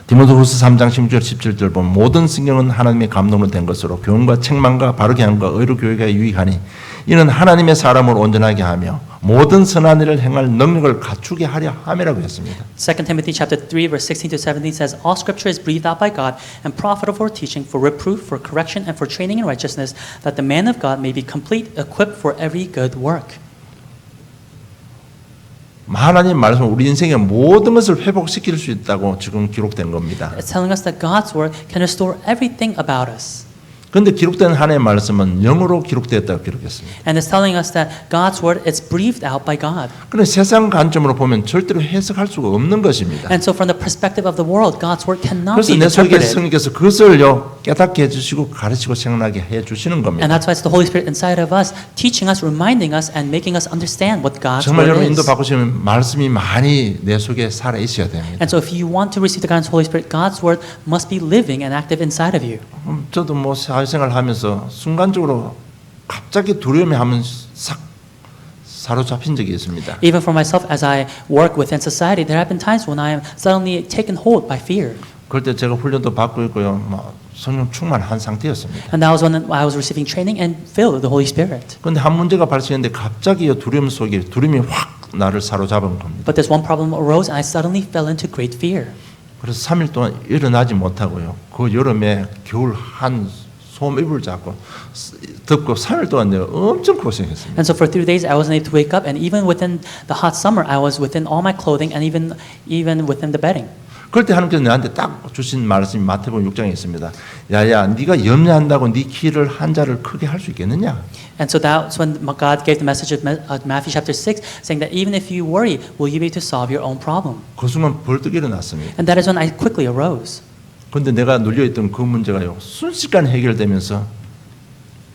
디모데후서 3장 16절 17절 보면 모든 성경은 하나님의 감동으로 된 것으로 교훈과 책망과 바르게 함과 의로 교육에 유익하니 이는 하나님의 사람을 온전하게 하며 모든 선한 일을 행할 능력을 갖추게 하려 함이라고 했습니다. 2 Timothy chapter 3 verse 16 to 17 says, All scripture is breathed out by God and profitable for teaching, for reproof, for correction, and for training in righteousness, that the man of God may be complete, equipped for every good work. 하나님 말씀 우리 인생의 모든 것을 회복시킬 수 있다고 지금 기록된 겁니다. It's telling us that God's word can restore everything about us. 그런데 기록된 하나님의 말씀은 영어로 기록되었다고 기록했습니다. And it's telling us that God's word is breathed out by God. 그런데 세상 관점으로 보면 절대로 해석할 수가 없는 것입니다. And so from the perspective of the world, God's word cannot 그래서 be 내 속에 interpreted. 성령께서 그것을요 깨닫게 해주시고 가르치고 생각나게 해주시는 겁니다. And that's why it's the Holy Spirit inside of us, teaching us, reminding us, and making us understand what God's 정말 word 여러분 is. 인도 받으시면 말씀이 많이 내 속에 살아 있어야 됩니다. And so if you want to receive the guidance of the Holy Spirit, God's word must be living and active inside of you. 저도 뭐 사회생활 하면서 순간적으로 갑자기 두려움에 하면 싹 사로잡힌 적이 있습니다. Even for myself, as I work within society, there have been times when I am suddenly taken hold by fear. 그럴 때 제가 훈련도 받고 있고요, 성령 충만한 상태였습니다. And that was when I was receiving training and filled with the Holy Spirit. 그런데 한 문제가 발생했는데 갑자기 두려움 속에 두려움이 확 나를 사로잡은 겁니다. But this one problem arose, and I suddenly fell into great fear. 그래서 3일 동안 일어나지 못하고요. 그 여름에 겨울 한 소매불 잡고 덥고 3일 동안 내가 엄청 고생했습니다. And so for 3 days, I wasn't able to wake up, and even within the hot summer, I was within all my clothing and even within the bedding. 그럴 때 하나님께서 내한테 딱 주신 말씀이 마태복음 6장에 있습니다. 야야, 네가 염려한다고 네 키를 한 자를 크게 할 수 있겠느냐? And so that's when God gave the message of Matthew chapter 6, saying that even if you worry, will you be able to solve your own problem? 그 순간 벌떡 일어났습니다. And that is when I quickly arose. 그런데 내가 눌려있던 그 문제가요, 순식간에 해결되면서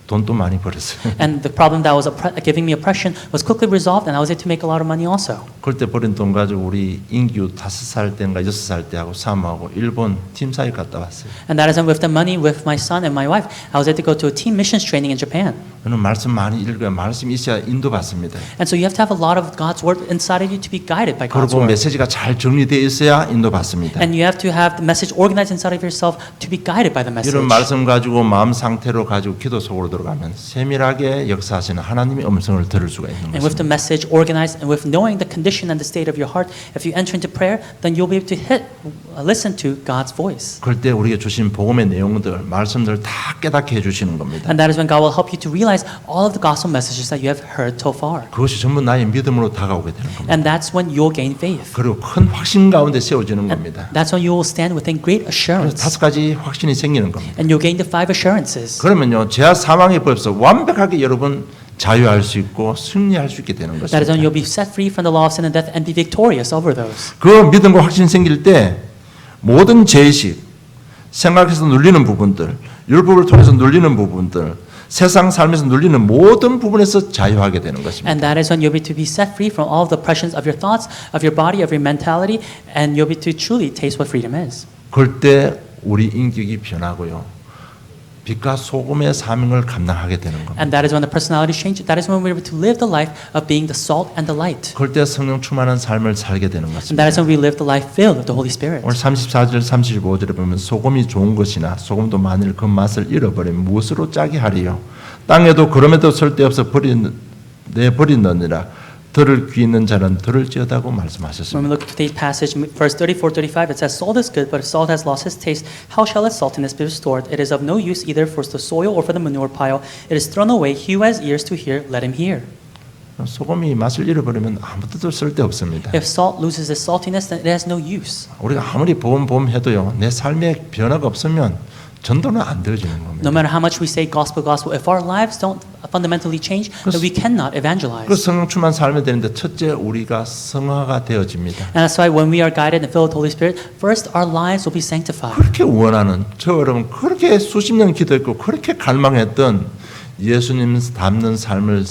돈도 많이 벌었어요. And the problem that was giving me oppression was quickly resolved, and I was able to make a lot of money also. 그럴 때 버린 돈 가지고 우리 인규 5살 때인가 6살 때하고 사모하고 일본 팀사역 갔다 왔어요. And that is when with the money with my son and my wife, I was able to go to a team missions training in Japan. 저는 말씀 많이 읽어야 말씀이 있어야 인도받습니다. And so you have to have a lot of God's word inside of you to be guided by God's 그리고 word. 메시지가 잘 정리되어 있어야 인도받습니다. And you have to have the message organized inside of yourself to be guided by the message. 이런 말씀 가지고 마음 상태로 가지고 기도 속으로 들어가면 세밀하게 역사하시는 하나님의 음성을 들을 수가 있는 And with the 것입니다. message organized and with knowing the condition and the state of your heart, if you enter into prayer, then you'll be able to listen to God's voice. 그럴 때 우리에게 주신 복음의 내용들, 말씀들 다 깨닫게 해주시는 겁니다. And that is when God will help you to realize all of the gospel messages that you have heard so far. 그것이 전부 나의 믿음으로 다가오게 되는 겁니다. And that's when you'll gain faith. 그리고 큰 확신 가운데 세워지는 겁니다. That's when you will stand within great 그래서 assurance. 5가지 확신이 생기는 겁니다. And you'll gain the 5 assurances. 그러면요, 죄와 사망의 법에서 완벽하게 여러분 자유할 수 있고 승리할 수 있게 되는 That is when 것입니다. you'll be set free from the law of sin and death and be victorious over those. 그 믿음과 확신이 생길 때 모든 죄의식, 생각해서 눌리는 부분들, 율법을 통해서 눌리는 부분들, 세상 삶에서 눌리는 모든 부분에서 자유하게 되는 것입니다. And that is when you'll be to be set free from all of the oppressions of your thoughts, of your body, of your mentality, and you'll be to truly taste what freedom is. 그럴 때 우리 인격이 변하고요. 빛과 소금의 사명을 감당하게 되는 겁니다. And that is when the personalities change. That is when we're able to live the life of being the salt and the light. 그럴 때 성령 충만한 삶을 살게 되는 And 것입니다. that is when we live the life filled with the Holy Spirit. 오늘 34절 35절에 보면 소금이 좋은 것이나 소금도 만일 그 맛을 잃어버리면 무엇으로 짜게 하리요. 땅에도 그럼에도 쓸데없어 내버리느니라. 들을 귀 있는 자는 들을지어다고 When 말씀하셨습니다. we look at today's passage, verse 34-35, it says, "Salt is good, but if salt has lost its taste, how shall its saltiness be restored? It is of no use either for the soil or for the manure pile. It is thrown away. He who has ears to hear, let him hear." 소금이 맛을 잃어버리면 아무것도 쓸데없습니다. If salt loses its saltiness, then it has no use. 우리가 아무리 보험 해도요. 내 삶에 변화가 없으면 전도는 안 되어지는 겁니다. No matter how much we say gospel, gospel, if our lives don't fundamentally change, then we cannot evangelize. 그 성령 충만 삶이 되는데 첫째 우리가 성화가 되어집니다. And that's why when we are guided and filled with the Holy Spirit, first our lives will be sanctified. 그렇게 원하는 저 여러분 그렇게 수십 년 기도했고 그렇게 갈망했던 예수님 닮는 삶을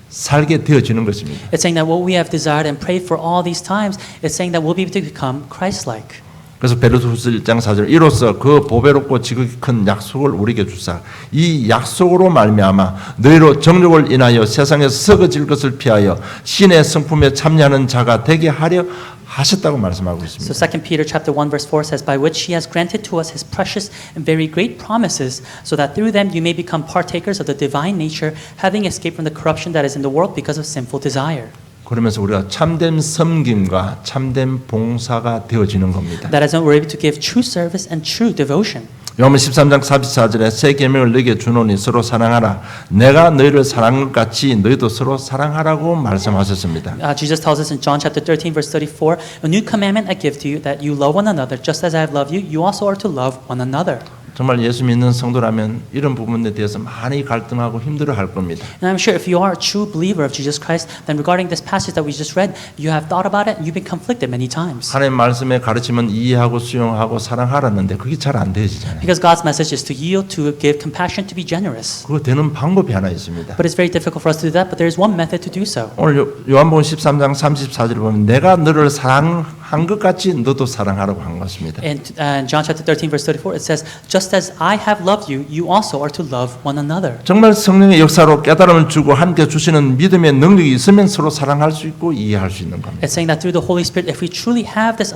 살게 되어지는 것입니다. It's saying that what we have desired and prayed for all these times, it's saying that we'll be able to become Christ-like. 그래서 베드로후서 1장 4절 이로써 그 보배롭고 지극히 큰 약속을 우리에게 주사 이 약속으로 말미암아 너희로 정욕을 인하여 세상에서 썩어질 것을 피하여 신의 성품에 참여하는 자가 되게 하려 하셨다고 말씀하고 So 있습니다. 2 Peter chapter 1 verse 4 says, "By which he has granted to us his precious and very great promises, so that through them you may become partakers of the divine nature, having escaped from the corruption that is in the world because of sinful desire." 그러면서 우리가 참된 섬김과 참된 봉사가 되어지는 겁니다. That is when we're able to give true service and true devotion. 요한복음 13장 44절에 새 계명을 너희에게 주노니 서로 사랑하라. 내가 너희를 사랑한 것 같이 너희도 서로 사랑하라고 말씀하셨습니다. Jesus tells us in John chapter 13 verse 34, "A new commandment I give to you, that you love one another, just as I have loved you, you also are to love one another." 정말 예수 믿는 성도라면 이런 부분에 대해서 많이 갈등하고 힘들어할 겁니다. And I'm sure if you are a true believer of Jesus Christ, then regarding this passage that we just read, you have thought about it and you've been conflicted many times. 하나님 말씀의 가르침은 이해하고 수용하고 사랑하라는데 그게 잘 안 되어지잖아요. Because God's message is to yield, to give compassion, to be generous. 그거 되는 방법이 하나 있습니다. But it's very difficult for us to do that, but there is one method to do so. 오늘 요한복음 13장 34절에 보면 내가 너를 사랑한 것 같이 너도 사랑하라고 한 것입니다. In John chapter 13 verse 34, it says, "Just as I have loved you, you also are to love one another." 정말 성령의 역사로 깨달음을 주고 함께 주시는 믿음의 능력이 있으면 서로 사랑할 수 있고 이해할 수 있는 겁니다. It's saying that through the Holy Spirit, if we truly have this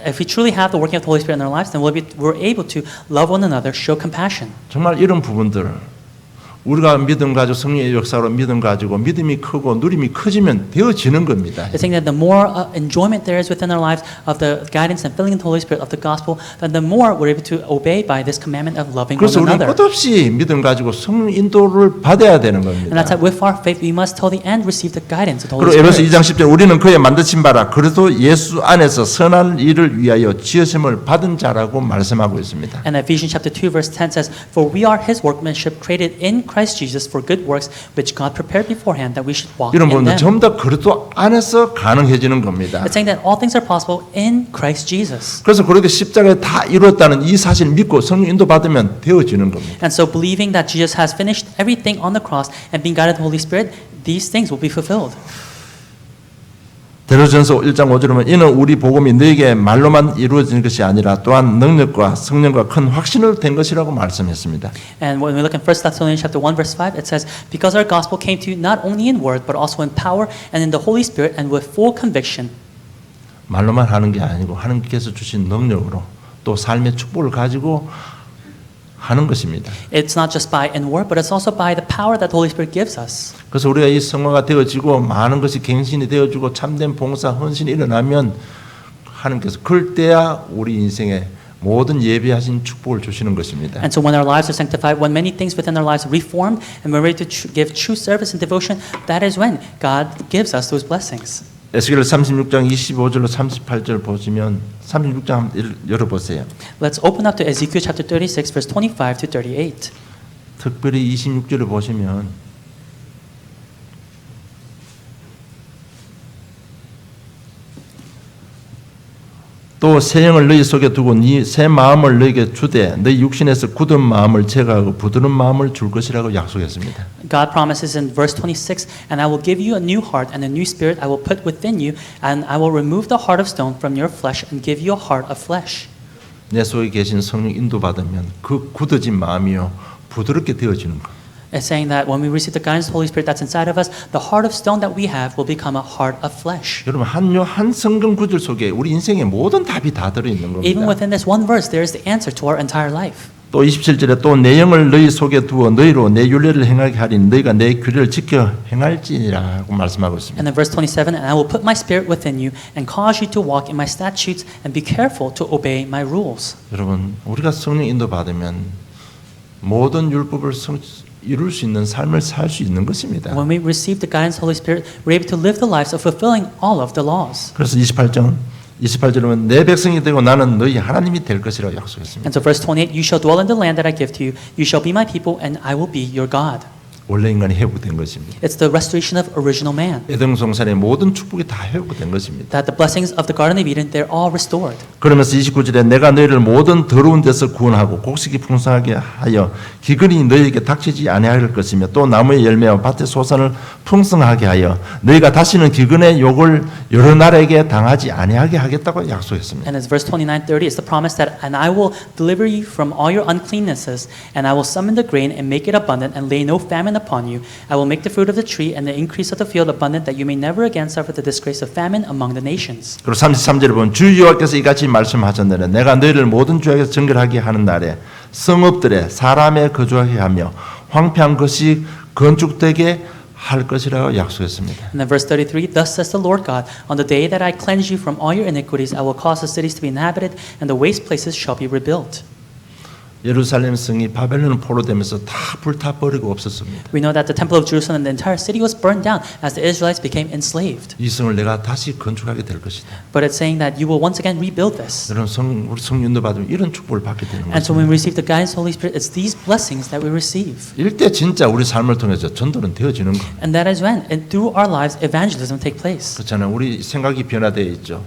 if we truly have the working of the Holy Spirit in our lives, then we're able to love one another, show compassion. 정말 이런 부분들 우리가 믿음 가지고 성령의 역사로 믿음 가지고 믿음이 크고 누림이 커지면 되어지는 겁니다. It's saying that the more enjoyment there is within our lives of the guidance and filling in the Holy Spirit of the gospel, then the more we're able to obey by this commandment of loving one 그래서 우리는 another. 끝없이 믿음 가지고 성령 인도를 받아야 되는 And 겁니다. that's that with our faith, we must till the end receive the guidance of the 그리고 Holy 에베소 Spirit. 2장 10절 우리는 그의 만드신 바라 그래도 예수 안에서 선한 일을 위하여 지으심을 받은 자라고 말씀하고 있습니다. And Ephesians chapter 2 verse 10 says, "For we are His workmanship, created in Christ Jesus for good works, which God prepared beforehand that we should walk 이런 in 부분은 them." 전부 다 그리스도 안에서 가능해지는 겁니다. It's saying that all things are possible in Christ Jesus. 그래서 그렇게 십자가에 다 이루었다는 이 사실을 믿고 성령 인도 받으면 되어지는 겁니다. And so believing that Jesus has finished everything on the cross and being guided by the Holy Spirit, these things will be fulfilled. 데로전서 1장 5절에 보면 이는 우리 복음이 너에게 말로만 이루어진 것이 아니라 또한 능력과 성령과 큰 확신을 된 것이라고 말씀했습니다. And when we look in 1 Thessalonians chapter 1 verse 5, it says, "Because our gospel came to you not only in word but also in power and in the Holy Spirit and with full conviction." 말로만 하는 게 아니고 하나님께서 주신 능력으로 또 삶의 축복을 가지고 하는 것입니다. It's not just by in word, but it's also by the power that the Holy Spirit gives us. 그래서 우리가 이 성화가 되어지고 많은 것이 갱신이 되어지고 참된 봉사 헌신이 일어나면 하나님께서 그럴 때야 우리 인생에 모든 예비하신 축복을 주시는 것입니다. And so when our lives are sanctified, when many things within our lives are reformed, and we're ready to give true service and devotion, that is when God gives us those blessings. 에스겔 36장 25절로 38절 보시면 36장 한번 열어보세요. Let's open up to Ezekiel chapter 36 verse 25 to 38. 특별히 26절을 보시면 또 새 영을 너희 속에 두고 네 새 마음을 너희에게 주되 너희 육신에서 굳은 마음을 제거하고 부드러운 마음을 줄 것이라고 약속했습니다. God promises in verse 26, "And I will give you a new heart and a new spirit I will put within you, and I will remove the heart of stone from your flesh and give you a heart of flesh." 내 속에 계신 성령 인도받으면 그 굳어진 마음이요 부드럽게 되어지는 것. It's saying that when we receive the guidance of the Holy Spirit that's inside of us, the heart of stone that we have will become a heart of flesh. 여러분 한 성경 구절 속에 우리 인생의 모든 답이 다 들어 있는 Even 겁니다. within this one verse, there is the answer to our entire life. 또 27절에 또 내 영을 너희 속에 두어 너희로 내 율례를 행하게 하리니 너희가 내 규례를 지켜 행할지니라고 말씀하고 있습니다. And then verse 27, "And I will put my spirit within you and cause you to walk in my statutes and be careful to obey my rules." 여러분 우리가 성령 인도 받으면 모든 율법을 이룰 수 있는 삶을 살 수 있는 것입니다. When we receive the guidance of the Holy Spirit, we're able to live the lives of fulfilling all of the laws. 그래서 28절에 보면 내 백성이 되고 나는 너희 하나님이 될 것이라고 약속했습니다. And so verse 28, "You shall dwell in the land that I give to you. You shall be my people and I will be your God." 원래 인간이 회복된 것입니다. It's the restoration of original man. 에덴 동산의 모든 축복이 다 회복된 것입니다. That the blessings of the Garden of Eden, they're all restored. 그러면서 29절에 내가 너희를 모든 더러운 데서 구원하고 곡식이 풍성하게 하여 기근이 너희에게 닥치지 아니할 것이며 또 나무의 열매와 밭의 소산을 풍성하게 하여 너희가 다시는 기근의 욕을 여러 나라에게 당하지 아니하게 하겠다고 약속했습니다. And as verse 29-30 is the promise that, "And I will deliver you from all your uncleannesses, and I will summon the grain and make it abundant, and lay no famine upon you. I will make the fruit of the tree and the increase of the field abundant, that you may never again suffer the disgrace of famine among the nations." 그리고 33절에 보면 주 여호와께서 이같이 말씀하셨느니라 내가 너희를 모든 죄악에서 정결하게 하는 날에 성읍들에 사람의 거주하게 하며 황폐한 것이 건축되게 할 것이라고 약속했습니다. And then verse 33, "Thus says the Lord God, on the day that I cleanse you from all your iniquities, I will cause the cities to be inhabited, and the waste places shall be rebuilt." 예루살렘 성이 바벨론 포로되면서 다 불타버리고 없었습니다. We know that the temple of Jerusalem and the entire city was burned down as the Israelites became enslaved. 이 성을 내가 다시 건축하게 될 것이다. But it's saying that you will once again rebuild this. 여러분 우리 성령도 받으면 이런 축복을 받게 되는 And so when 것입니다. we receive the guidance of the Holy Spirit, it's these blessings that we receive. 이때 진짜 우리 삶을 통해서 전도는 되어지는 거. And that is when, and through our lives, evangelism take place. 그렇잖아요. 우리 생각이 변화되어 있죠.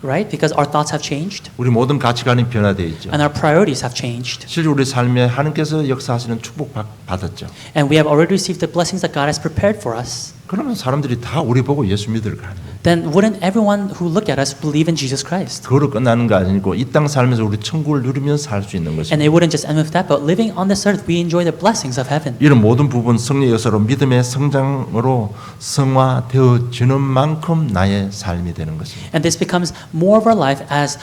Right? Because our thoughts have changed 우리 모든 가치관이 변화되어 있죠. and our priorities have changed. 실제 우리 삶에 하나님께서 역사하시는 축복 받았죠. And we have already received the blessings that God has prepared for us. 그러면 사람들이 다 우리 보고 예수 믿으러 가는 거예요. Then wouldn't everyone who look at us believe in Jesus Christ? 그거로 끝나는 거 아니고 이 땅 살면서 우리 천국을 누리면서 살 수 있는 And 것입니다. it wouldn't just end with that, but living on this earth, we enjoy the blessings of heaven. 이런 모든 부분 성령의 역사로 믿음의 성장으로 성화되어지는 만큼 나의 삶이 되는 것입니다. And this becomes more of our life as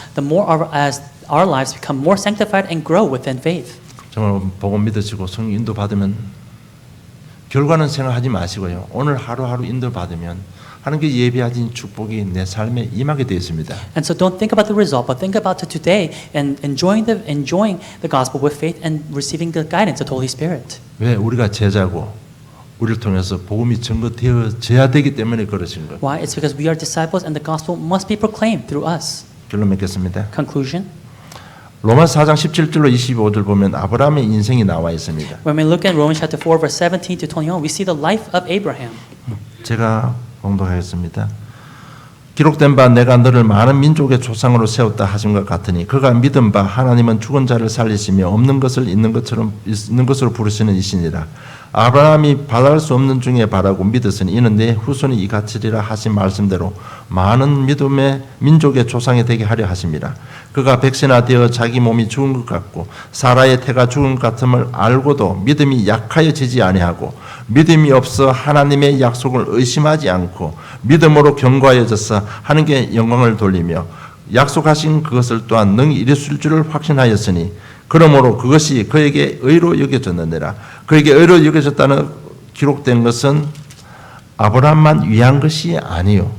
our lives become more sanctified and grow within faith. 정말 복음 믿으시고 성령 인도 받으면 결과는 생각하지 마시고요. 오늘 하루하루 인도받으면 하나님께 예비하신 축복이 내 삶에 임하게 되어 있습니다. And so don't think about the result, but think about it today and enjoying the gospel with faith and receiving the guidance of the Holy Spirit. 왜? 우리가 제자고 우리를 통해서 복음이 증거되어져야 되기 때문에 그러신 거예요. Why? It's because we are disciples and the gospel must be proclaimed through us. 결론 맺겠습니다. Conclusion. 로마서 4장 17절로 25절 보면 아브라함의 인생이 나와 있습니다. When we look at Romans chapter 4 verse 17 to 21, we see the life of Abraham. 제가 봉독하겠습니다. 기록된 바 내가 너를 많은 민족의 조상으로 세웠다 하신 것 같으니 그가 믿은 바 하나님은 죽은 자를 살리시며 없는 것을 있는 것으로 부르시는 이시니라. 아브라함이 바랄 수 없는 중에 바라고 믿었으니 이는 내 후손이 이같으리라 하신 말씀대로 많은 믿음의 민족의 조상이 되게 하려 하심이라. 그가 백세나 되어 자기 몸이 죽은 것 같고 사라의 태가 죽은 것 같음을 알고도 믿음이 약하여지지 아니하고 믿음이 없어 하나님의 약속을 의심하지 않고 믿음으로 견고하여져서 하나님께 영광을 돌리며 약속하신 그것을 또한 능히 이루실 줄을 확신하였으니 그러므로 그것이 그에게 의로 여겨졌느니라. 그에게 의로 여겨졌다는 기록된 것은 아브라함만 위한 것이 아니요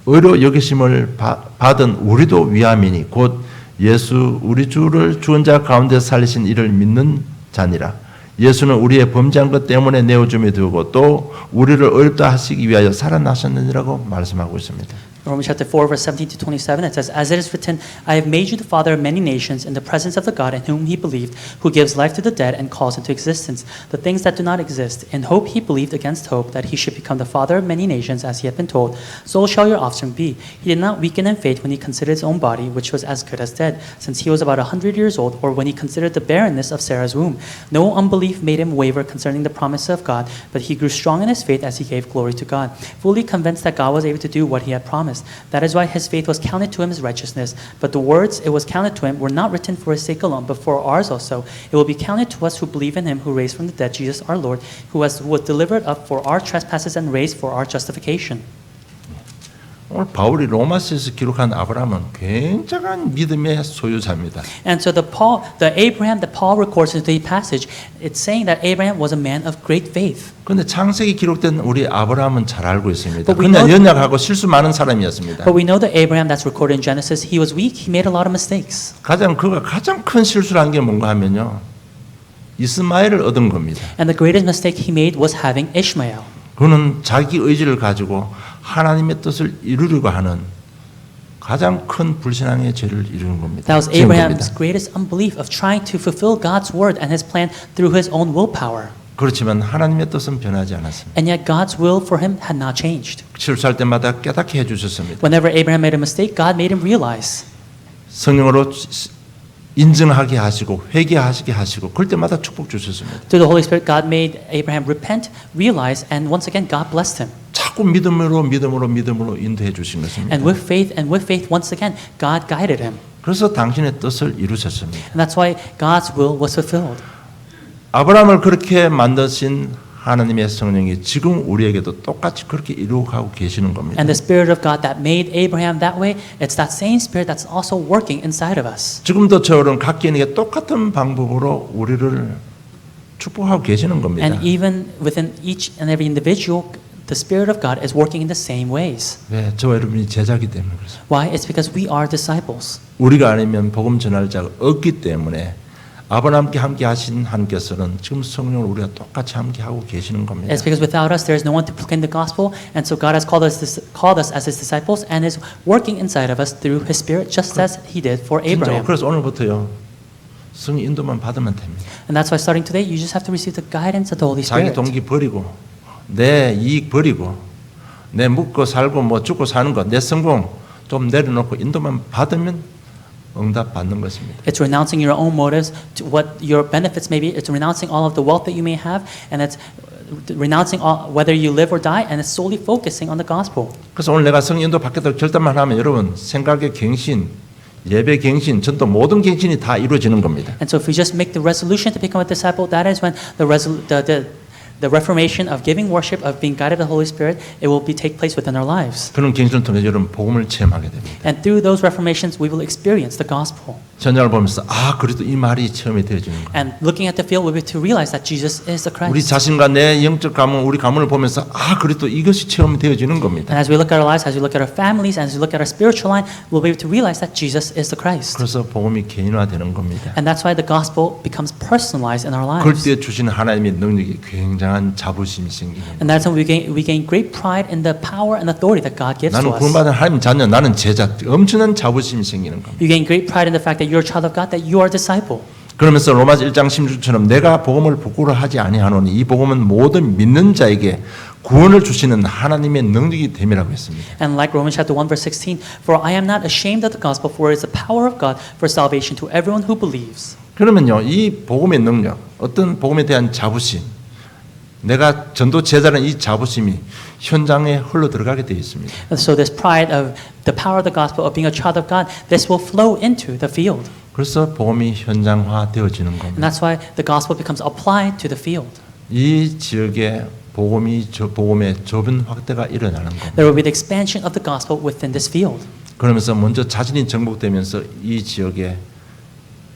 의로 여기심을 받은 우리도 위함이니 곧 예수 우리 주를 죽은 자 가운데 살리신 이를 믿는 자니라. 예수는 우리의 범죄한 것 때문에 내어줌에 두고 또 우리를 어렵다 하시기 위하여 살아나셨느니라고 말씀하고 있습니다. Romans chapter 4 verse 17 to 27 it says, As it is written, I have made you the father of many nations in the presence of the God in whom he believed, who gives life to the dead and calls into existence the things that do not exist. In hope he believed against hope that he should become the father of many nations as he had been told, so shall your offspring be. He did not weaken in faith when he considered his own body, which was as good as dead, since he was about 100 years old, or when he considered the barrenness of Sarah's womb. No unbelief made him waver concerning the promise of God, but he grew strong in his faith as he gave glory to God, fully convinced that God was able to do what he had promised. That is why his faith was counted to him as righteousness. But the words it was counted to him were not written for his sake alone, but for ours also. It will be counted to us who believe in him who raised from the dead Jesus our Lord, who was delivered up for our trespasses and raised for our justification. 오늘 바울이 로마서에서 기록한 아브라함은 굉장한 믿음의 소유자입니다. And so the Abraham that Paul records in the passage, it's saying that Abraham was a man of great faith. 그런데 창세기 기록된 우리 아브라함은 잘 알고 있습니다. But we 그냥 know- 연약하고 실수 많은 사람이었습니다. But we know that Abraham that's recorded in Genesis, he was weak, he made a lot of mistakes. 그가 가장 큰 실수를 한 게 뭔가 하면요. 이스마엘을 얻은 겁니다. And the greatest mistake he made was having Ishmael. 그는 자기 의지를 가지고 하나님의 뜻을 이루려고 하는 가장 큰 불신앙의 죄를 이루는 겁니다. That was 지은 Abraham's 겁니다. greatest unbelief of trying to fulfill God's word and his plan through his own willpower. 그렇지만 하나님의 뜻은 변하지 않았습니다. And yet God's will for him had not changed. 실수할 때마다 깨닫게 해주셨습니다. Whenever Abraham made a mistake, God made him realize. 성령으로 인정하게 하시고 회개하시게 하시고 그럴 때마다 축복 주셨습니다. Through the Holy Spirit, God made Abraham repent, realize, and once again, God blessed him. 자꾸 믿음으로 인도해 주신 것입니다. And with faith, once again, God guided him. 그래서 당신의 뜻을 이루셨습니다. And that's why God's will was fulfilled. 아브라함을 그렇게 만드신 하나님의 성령이 지금 우리에게도 똑같이 그렇게 이루어가고 계시는 겁니다. And the Spirit of God that made Abraham that way, it's that same Spirit that's also working inside of us. 지금도 저런 각 개인에게 똑같은 방법으로 우리를 축복하고 계시는 겁니다. And even within each and every individual, the Spirit of God is working in the same ways. 왜? 저와 여러분이 제자기 때문에 그렇습니다. Why? It's because we are disciples. 우리가 아니면 복음 전할 자가 없기 때문에 아브라함께 함께 하신 하나님께서는 지금 성령을 우리가 똑같이 함께 하고 계시는 겁니다. It's because without us, there is no one to proclaim the gospel, and so God has called us as His disciples, and is working inside of us through His Spirit, just as He did for 진짜 Abraham. 그래서 오늘부터요 성령 인도만 받으면 됩니다. And that's why starting today, you just have to receive the guidance of the Holy 자기 Spirit. 동기 버리고 내 이익 버리고 내 묵고 살고 뭐 죽고 사는 것 내 성공 좀 내려놓고 인도만 받으면 응답 받는 것입니다. It's renouncing your own motives to what your benefits may be. It's renouncing all of the wealth that you may have, and it's renouncing all, whether you live or die, and it's solely focusing on the gospel. 그래서 오늘 내가 성령 인도 받겠다고 결단만 하면 여러분 생각의 갱신, 예배 갱신, 전도 모든 갱신이 다 이루어지는 겁니다. And so if we just make the resolution to become a disciple, that is when the reformation of giving worship, of being guided by the Holy Spirit, it will take place within our lives. 그런 갱신을 통해 여러분 복음을 체험하게 됩니다. And through those reformations, we will experience the gospel. 현장을 보면서 아 그래도 이 말이 체험이 되어지는 거예요. And looking at the field, we'll be able to realize that Jesus is the 우리 Christ. 자신과 내 영적 가문, 우리 가문을 보면서 아 그래도 이것이 체험이 되어지는 겁니다. And as we look at our lives, as we look at our families, as we look at our spiritual line, we'll be able to realize that Jesus is the Christ. 그래서 복음이 개인화되는 겁니다. And that's why the gospel becomes personalized in our 그럴 lives. 때 주시는 하나님의 능력이 굉장한 자부심이 생기는 And that's when we gain great pride in the power and authority that God gives to 나는 us. 구원받은 하나님 자녀, 나는 제자, 엄청난 자부심이 생기는 겁니다. You gain great pride in the fact that you're a child of God, that you are a disciple. 그러면서 로마서 1장 16절처럼 내가 복음을 부끄러워하지 아니하노니 이 복음은 모든 믿는 자에게 구원을 주시는 하나님의 능력이 됨이라고 했습니다. And like Romans chapter 1 verse 16, for I am not ashamed of the gospel, for it is the power of God for salvation to everyone who believes. 그러면요, 이 복음의 능력, 어떤 복음에 대한 자부심, 내가 전도 제자는 이 자부심이 현장에 흘러 들어가게 되어 있습니다. And so this pride of the power of the gospel, of being a child of God, this will flow into the field. 그래서 복음이 현장화 되어지는 And 겁니다. that's why the gospel becomes applied to the field. 이 지역에 복음의 좁은 확대가 일어나는 겁니다. There will be the expansion of the gospel within this field. 그러면서 먼저 자신이 정복되면서 이 지역의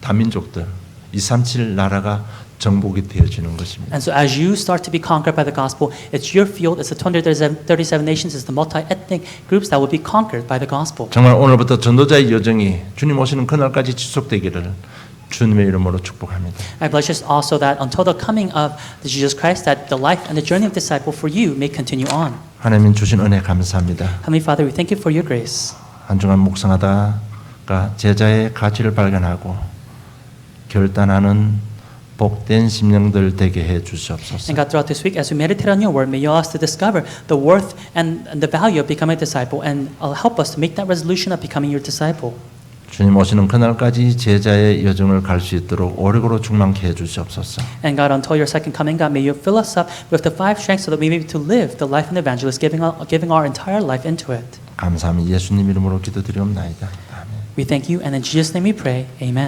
다민족들, 237 나라가 정복이 되어지는 것입니다. And so as you start to be conquered by the gospel, it's your field, it's the 237 nations, it's the multi-ethnic groups that will be conquered by the gospel. 정말 오늘부터 전도자의 여정이 주님 오시는 그날까지 지속되기를 주님의 이름으로 축복합니다. I bless you also that until the coming of the Jesus Christ, that the life and the journey of disciple for you may continue on. 하나님 주신 은혜 감사합니다. Heavenly Father, we thank you for your grace. 한 주간 묵상하다가 제자의 가치를 발견하고 결단하는 복된 심령들 되게 해 주시옵소서. And God, throughout this week, as we meditate on your word, may you allow us to discover the worth and the value of becoming a disciple, and help us to make that resolution of becoming your disciple. 주님 오시는 그날까지 제자의 여정을 갈 수 있도록 오래고로 충만케 해 주시옵소서. And God, until your second coming, God, may you fill us up with the 5 strengths so that we may be able to live the life of an evangelist, giving our entire life into it. 감사합니다. 예수님 이름으로 기도드리옵나이다. 아멘. We thank you, and in Jesus' name we pray, amen.